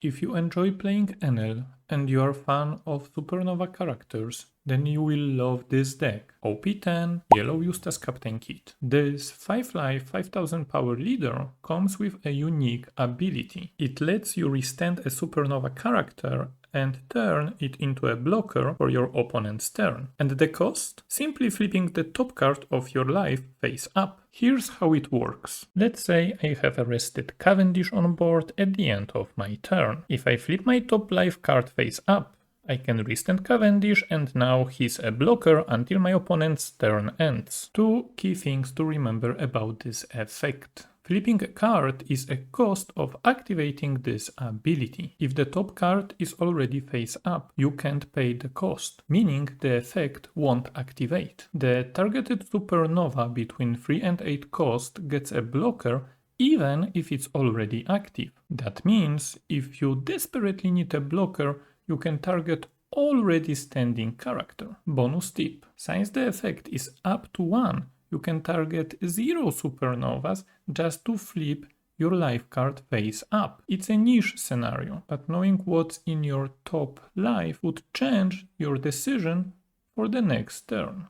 If you enjoy playing NL and you are a fan of Supernova characters, then you will love this deck. OP10 Yellow Eustass Captain Kit. This 5 life 5000 power leader comes with a unique ability. It lets you restand a Supernova character and turn it into a blocker for your opponent's turn. And the cost? Simply flipping the top card of your life face up. Here's how it works. Let's say I have a rested Cavendish on board at the end of my turn. If I flip my top life card face up, I can restand Cavendish and now he's a blocker until my opponent's turn ends. Two key things to remember about this effect. Flipping a card is a cost of activating this ability. If the top card is already face up, you can't pay the cost, meaning the effect won't activate. The targeted Supernova between 3 and 8 cost gets a blocker even if it's already active. That means if you desperately need a blocker, you can target already standing character. Bonus tip: since the effect is up to 1, you can target 0 supernovas just to flip your life card face up. It's a niche scenario, but knowing what's in your top life would change your decision for the next turn.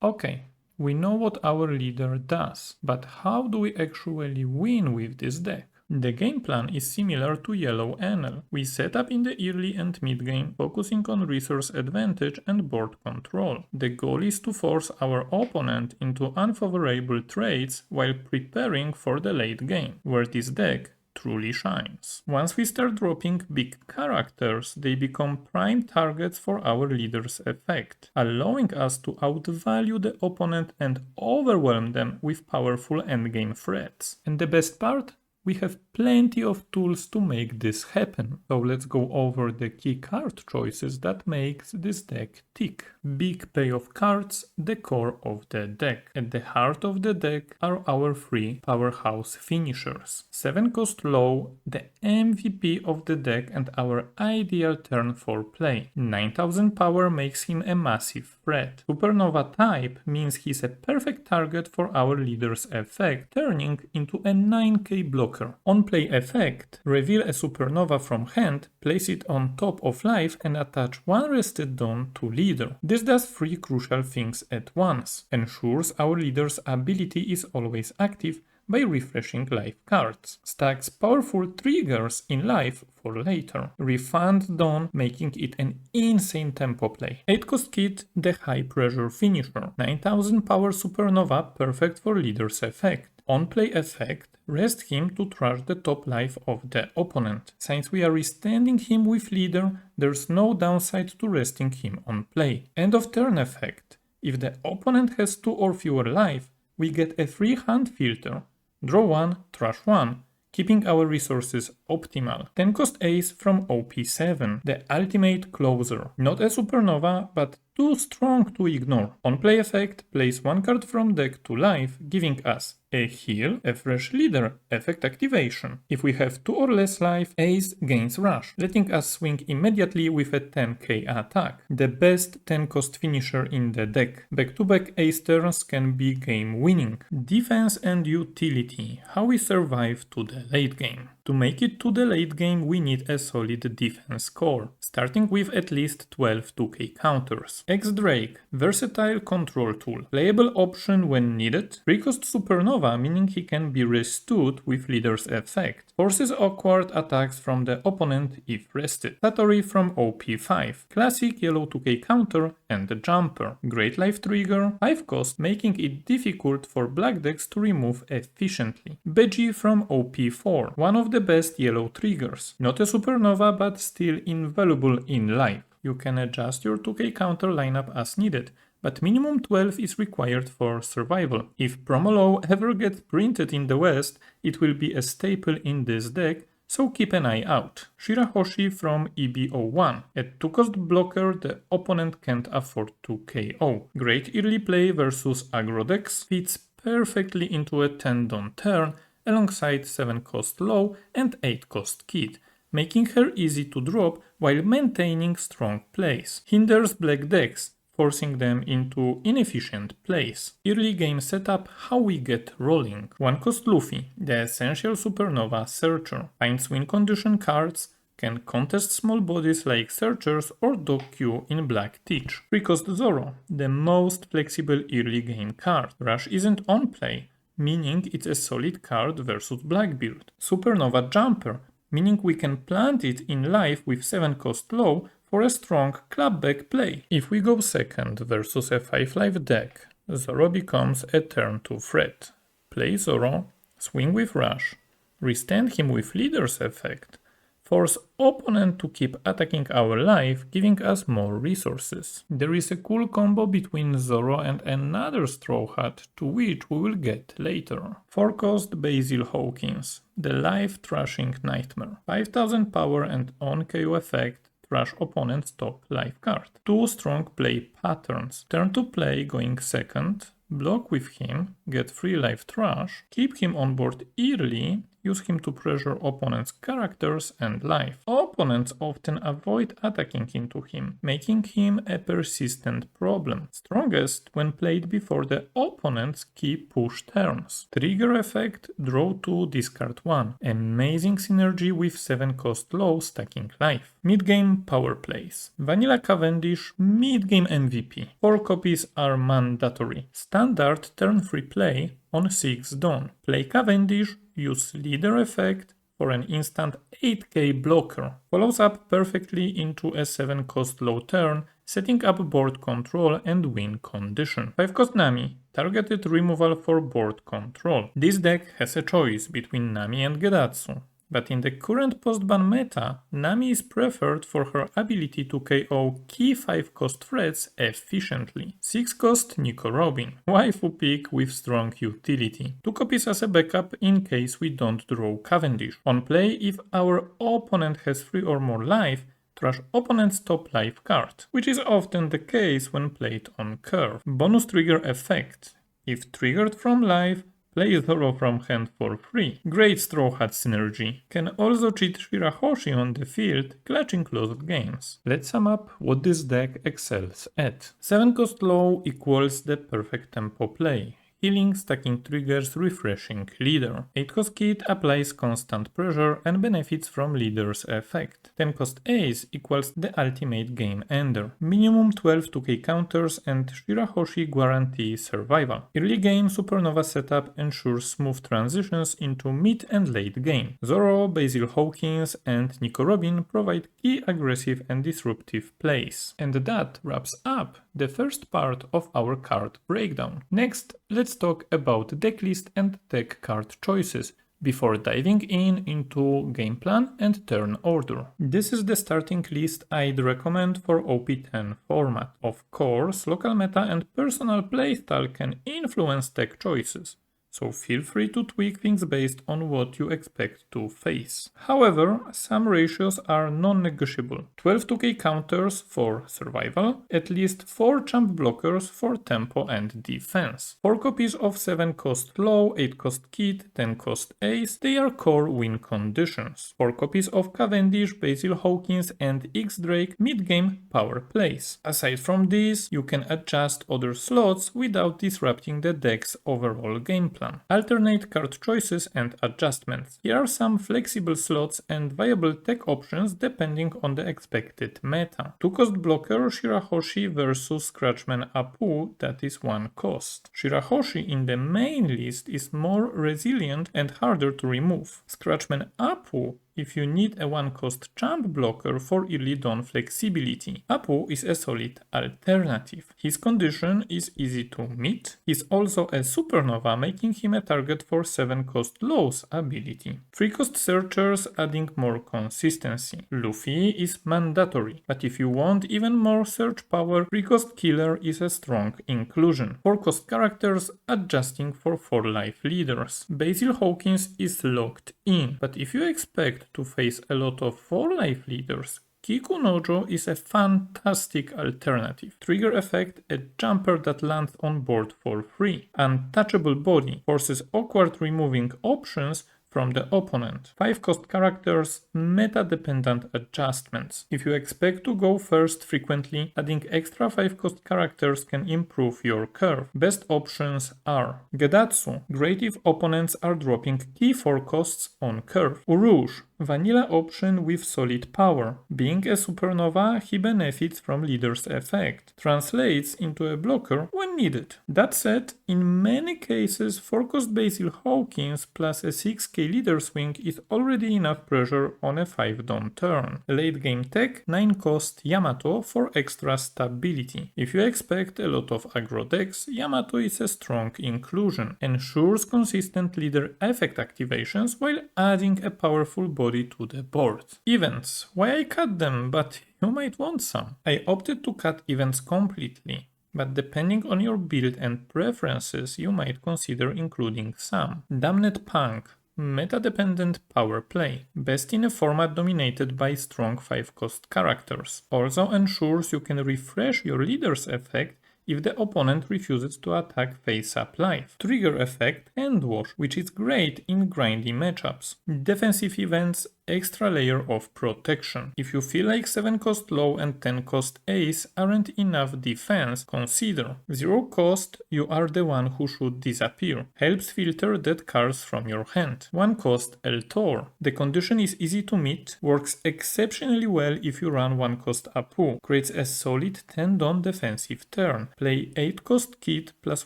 Okay, we know what our leader does, but how do we actually win with this deck? The game plan is similar to Yellow NL. We set up in the early and mid game, focusing on resource advantage and board control. The goal is to force our opponent into unfavorable trades while preparing for the late game, where this deck truly shines. Once we start dropping big characters, they become prime targets for our leader's effect, allowing us to outvalue the opponent and overwhelm them with powerful endgame threats. And the best part? We have plenty of tools to make this happen. So let's go over the key card choices that makes this deck tick. Big payoff cards, the core of the deck. At the heart of the deck are our 3 powerhouse finishers. 7 cost low, the MVP of the deck and our ideal turn for play. 9000 power makes him a massive threat. Supernova type means he's a perfect target for our leader's effect, turning into a 9k blocker. On play effect, reveal a supernova from hand, place it on top of life and attach 1 rested dawn to leader. This does 3 crucial things at once. Ensures our leader's ability is always active by refreshing life cards. Stacks powerful triggers in life for later. Refund dawn, making it an insane tempo play. 8 cost kit, the high pressure finisher. 9000 power supernova, perfect for leader's effect. On play effect, rest him to trash the top life of the opponent. Since we are restanding him with leader, there's no downside to resting him on play. End of turn effect. If the opponent has 2 or fewer life, we get a free hand filter. Draw 1, trash 1, keeping our resources optimal. 10 cost ace from OP7, the ultimate closer. Not a supernova, but too strong to ignore. On play effect, place 1 card from deck to life, giving us a heal, a fresh leader, effect activation. If we have 2 or less life, ace gains rush, letting us swing immediately with a 10k attack. The best 10 cost finisher in the deck. Back-to-back ace turns can be game winning. Defense and utility, how we survive to the late game. To make it to the late game, we need a solid defense core, starting with at least 12 2k counters. X-Drake, versatile control tool, playable option when needed. 3 cost supernova, meaning he can be restood with leader's effect. Forces awkward attacks from the opponent if rested. Satori from OP5, classic yellow 2k counter and a jumper. Great life trigger, 5 cost, making it difficult for black decks to remove efficiently. Beji from OP4, one of the best yellow triggers. Not a supernova, but still invaluable in life. You can adjust your 2k counter lineup as needed, but minimum 12 is required for survival. If Promolo ever gets printed in the West, it will be a staple in this deck, so keep an eye out. Shirahoshi from EB01. A 2 cost blocker the opponent can't afford to KO. Great early play versus aggro decks, fits perfectly into a 10 dawn turn alongside 7 cost low and 8 cost kit, making her easy to drop while maintaining strong plays. Hinders black decks, forcing them into inefficient plays. Early game setup, how we get rolling. 1 cost Luffy, the essential supernova searcher, finds win condition cards, can contest small bodies like searchers or dog queue in Black Teach. 3 cost Zoro, the most flexible early game card. Rush isn't on play, meaning it's a solid card versus Blackbeard. Supernova Jumper, meaning we can plant it in life with 7 cost low for a strong clapback play. If we go second versus a 5 life deck, Zoro becomes a turn 2 threat. Play Zoro, swing with Rush, restand him with Leader's Effect, force opponent to keep attacking our life, giving us more resources. There is a cool combo between Zoro and another Straw Hat, to which we will get later. 4 cost Basil Hawkins, the life trashing nightmare. 5000 power and on KO effect, trash opponent's top life card. 2 strong play patterns. Turn to play going second, block with him, get 3 life trash, keep him on board early, use him to pressure opponent's characters and life. Opponents often avoid attacking into him, making him a persistent problem. Strongest when played before the opponent's key push turns. Trigger effect, draw 2, discard 1. Amazing synergy with 7 cost low stacking life. Mid-game power plays. Vanilla Cavendish, mid-game MVP. 4 copies are mandatory. Standard turn 3 play on 6 Dawn. Play Cavendish, use Leader Effect for an instant 8k blocker. Follows up perfectly into a 7 cost low turn, setting up board control and win condition. 5 cost Nami, targeted removal for board control. This deck has a choice between Nami and Gedatsu, but in the current post-ban meta, Nami is preferred for her ability to KO key 5 cost threats efficiently. 6 cost Nico Robin, waifu pick with strong utility. 2 copies as a backup in case we don't draw Cavendish. On play, if our opponent has 3 or more life, trash opponent's top life card, which is often the case when played on curve. Bonus trigger effect. If triggered from life, play Zoro from hand for free. Great Straw Hat synergy. Can also cheat Shirahoshi on the field, clutching closed games. Let's sum up what this deck excels at. 7 cost low equals the perfect tempo play. Healing, stacking triggers, refreshing leader. 8 cost Kid applies constant pressure and benefits from leader's effect. 10 cost Ace equals the ultimate game ender. Minimum 12 2k counters and Shirahoshi guarantee survival. Early game supernova setup ensures smooth transitions into mid and late game. Zoro, Basil Hawkins and Nico Robin provide key aggressive and disruptive plays. And that wraps up the first part of our card breakdown. Next, let's talk about decklist and deck card choices before diving into game plan and turn order. This is the starting list I'd recommend for OP10 format. Of course, local meta and personal playstyle can influence deck choices, so feel free to tweak things based on what you expect to face. However, some ratios are non-negotiable. 12 2k counters for survival, at least 4 jump blockers for tempo and defense. 4 copies of 7 cost low, 8 cost Kid, 10 cost Ace, they are core win conditions. 4 copies of Cavendish, Basil Hawkins and X-Drake mid-game power plays. Aside from this, you can adjust other slots without disrupting the deck's overall gameplay. Alternate card choices and adjustments. Here are some flexible slots and viable tech options depending on the expected meta. 2 cost blocker Shirahoshi versus Scratchman Apu, that is 1 cost. Shirahoshi in the main list is more resilient and harder to remove. Scratchman Apu if you need a 1 cost jump blocker for early dawn flexibility. Apu is a solid alternative. His condition is easy to meet. He's also a supernova, making him a target for 7 cost lows ability. 3 cost searchers adding more consistency. Luffy is mandatory, but if you want even more search power, 3 cost killer is a strong inclusion. 4 cost characters adjusting for 4 life leaders. Basil Hawkins is locked in, but if you expect to face a lot of 4 life leaders, Kiku Nojo is a fantastic alternative. Trigger effect, a jumper that lands on board for free. Untouchable body forces awkward removing options from the opponent. 5 cost characters, meta-dependent adjustments. If you expect to go first frequently, adding extra 5 cost characters can improve your curve. Best options are Gedatsu, great if opponents are dropping key 4 costs on curve. Urush, vanilla option with solid power. Being a supernova, he benefits from leader's effect. Translates into a blocker when needed. That said, in many cases 4-cost Basil Hawkins plus a 6k leader swing is already enough pressure on a 5-don turn. Late game tech, 9-cost Yamato for extra stability. If you expect a lot of aggro decks, Yamato is a strong inclusion. Ensures consistent leader effect activations while adding a powerful body to the board. Events. Why I cut them, but you might want some. I opted to cut events completely, but depending on your build and preferences, you might consider including some. Damned Punk. Meta-dependent power play. Best in a format dominated by strong 5-cost characters. Also ensures you can refresh your leader's effect if the opponent refuses to attack face-up life. Trigger effect Hand Wash, which is great in grindy matchups. Defensive events, extra layer of protection. If you feel like 7-cost low and 10-cost ace aren't enough defense, consider 0-cost, you are the one who should disappear. Helps filter dead cards from your hand. 1-cost Eltor. The condition is easy to meet, works exceptionally well if you run 1-cost Apu. Creates a solid 10-don defensive turn. Play 8-cost Kit plus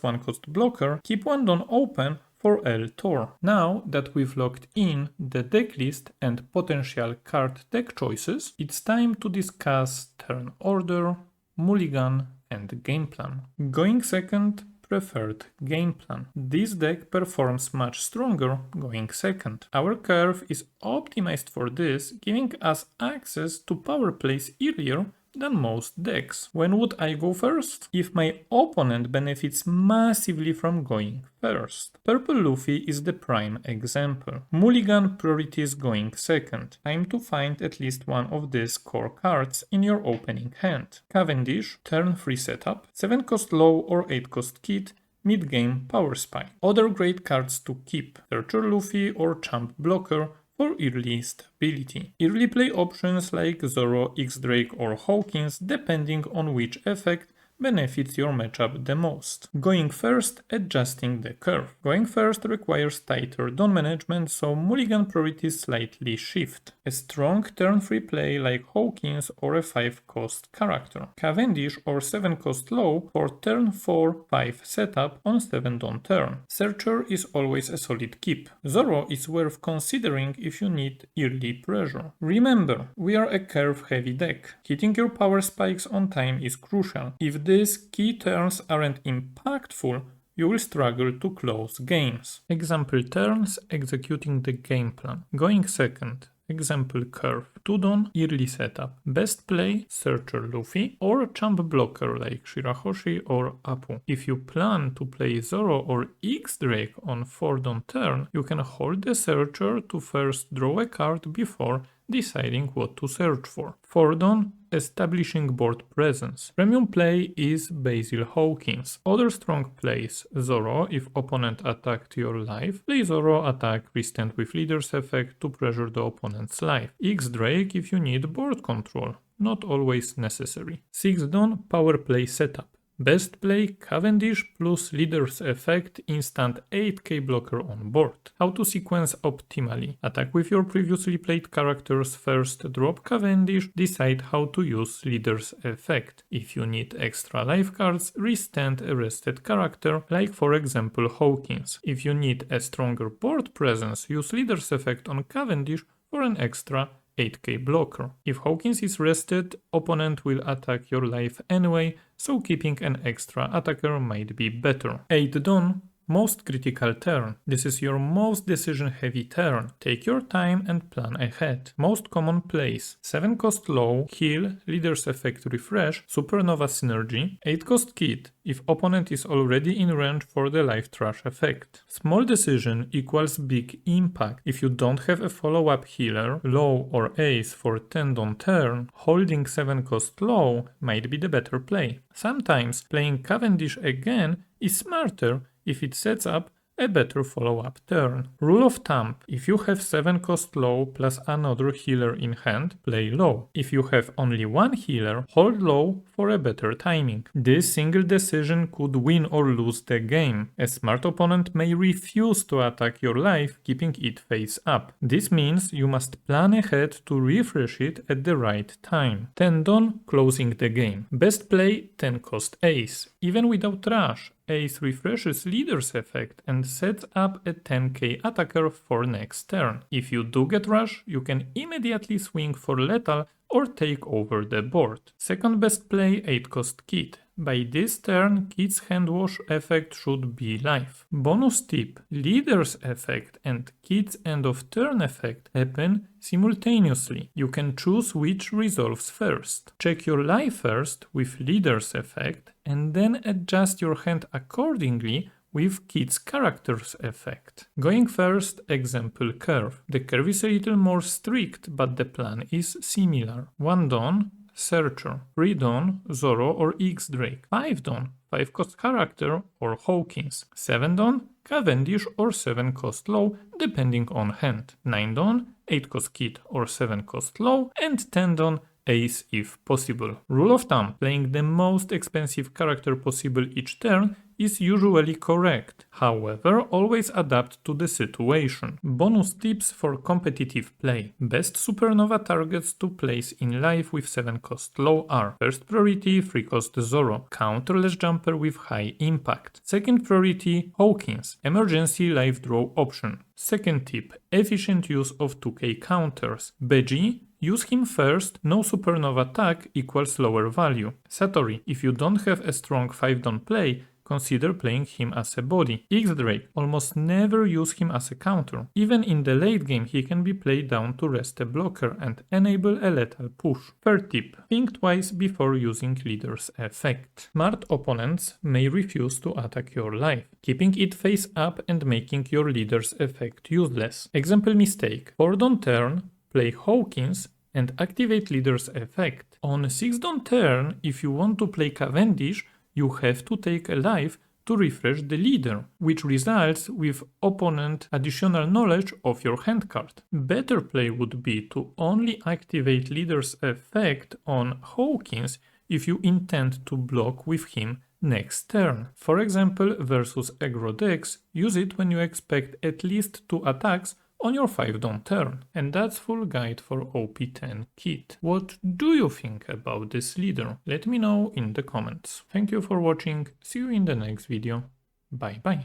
1-cost blocker, keep 1-don open for Eltor. Now that we've locked in the deck list and potential card deck choices, it's time to discuss turn order, mulligan and game plan. Going second, preferred game plan. This deck performs much stronger going second. Our curve is optimized for this, giving us access to power plays earlier than most decks. When would I go first? If my opponent benefits massively from going first. Purple Luffy is the prime example. Mulligan priorities going second. Time to find at least one of these core cards in your opening hand. Cavendish, turn 3 setup, 7-cost low or 8-cost kit, mid-game power spike. Other great cards to keep. Searcher Luffy or Champ Blocker for early stability. Early play options like Zoro, X-Drake or Hawkins depending on which effect benefits your matchup the most. Going first, adjusting the curve. Going first requires tighter don management, so mulligan priorities slightly shift. A strong turn 3 play like Hawkins or a 5-cost character. Cavendish or 7-cost low for turn 4-5 setup on 7-don turn. Searcher is always a solid keep. Zoro is worth considering if you need early pressure. Remember, we are a curve heavy deck. Hitting your power spikes on time is crucial. If these key turns aren't impactful, you will struggle to close games. Example turns, executing the game plan. Going second. Example curve. 2-don early setup. Best play Searcher Luffy or Champ Blocker like Shirahoshi or Apu. If you plan to play Zoro or X-Drake on 4-don turn, you can hold the Searcher to first draw a card before deciding what to search for. 4-don, establishing board presence. Premium play is Basil Hawkins. Other strong plays: Zoro if opponent attacked your life. Play Zoro, attack, restand with leader's effect to pressure the opponent's life. X-Drake if you need board control. Not always necessary. 6-don power play setup. Best play Cavendish plus leader's effect, instant 8k blocker on board. How to sequence optimally. Attack with your previously played characters first, drop Cavendish, decide how to use leader's effect. If you need extra life cards, restand a rested character, like for example Hawkins. If you need a stronger board presence, use leader's effect on Cavendish for an extra 8k blocker. If Hawkins is rested, opponent will attack your life anyway, so keeping an extra attacker might be better. 8-don, most critical turn. This is your most decision heavy turn. Take your time and plan ahead. Most common plays: 7-cost low, heal, leader's effect refresh, supernova synergy, 8-cost kit if opponent is already in range for the life trash effect. Small decision equals big impact. If you don't have a follow-up healer, low or ace for 10-don turn, holding 7-cost low might be the better play. Sometimes playing Cavendish again is smarter if it sets up a better follow-up turn. Rule of thumb: if you have 7 cost low plus another healer in hand, play low. If you have only one healer, hold low for a better timing. This single decision could win or lose the game. A smart opponent may refuse to attack your life, keeping it face up. This means you must plan ahead to refresh it at the right time. Tendon, closing the game. Best play 10 cost ace. Even without rush, ace refreshes leader's effect and sets up a 10k attacker for next turn. If you do get rush, you can immediately swing for lethal or take over the board. Second best play 8 cost Kit. By this turn, Kit's handwash effect should be life. Bonus tip: leader's effect and Kit's end of turn effect happen simultaneously. You can choose which resolves first. Check your life first with leader's effect and then adjust your hand accordingly with Kit's character's effect. Going first, example curve. The curve is a little more strict, but the plan is similar. 1 Dawn, Searcher. 3 Dawn, Zoro or X-Drake. 5 Dawn, 5 cost character or Hawkins. 7 Dawn, Cavendish or 7 cost low, depending on hand. 9 Dawn, 8 cost Kit or 7 cost low, and 10 Dawn, ace if possible. Rule of thumb: playing the most expensive character possible each turn is usually correct. However, always adapt to the situation. Bonus tips for competitive play. Best supernova targets to place in life with 7 cost low are: first priority 3 cost Zoro, counterless jumper with high impact. Second priority Hawkins, emergency life draw option. Second tip: efficient use of 2k counters. Beji, use him first, no supernova tag equals lower value. Satori, if you don't have a strong 5 Dawn play, consider playing him as a body. X-Drake, almost never use him as a counter. Even in the late game he can be played down to rest a blocker and enable a lethal push. Third tip: think twice before using leader's effect. Smart opponents may refuse to attack your life, keeping it face up and making your leader's effect useless. Example mistake: 4 Dawn turn, play Hawkins and activate leader's effect. On 6 Dawn turn, if you want to play Cavendish, you have to take a life to refresh the leader, which results with opponent additional knowledge of your hand card. Better play would be to only activate leader's effect on Hawkins if you intend to block with him next turn. For example, versus aggro decks, use it when you expect at least 2 attacks on your 5 Dawn turn. And that's full guide for OP10 kit. What do you think about this leader? Let me know in the comments. Thank you for watching, see you in the next video, bye bye.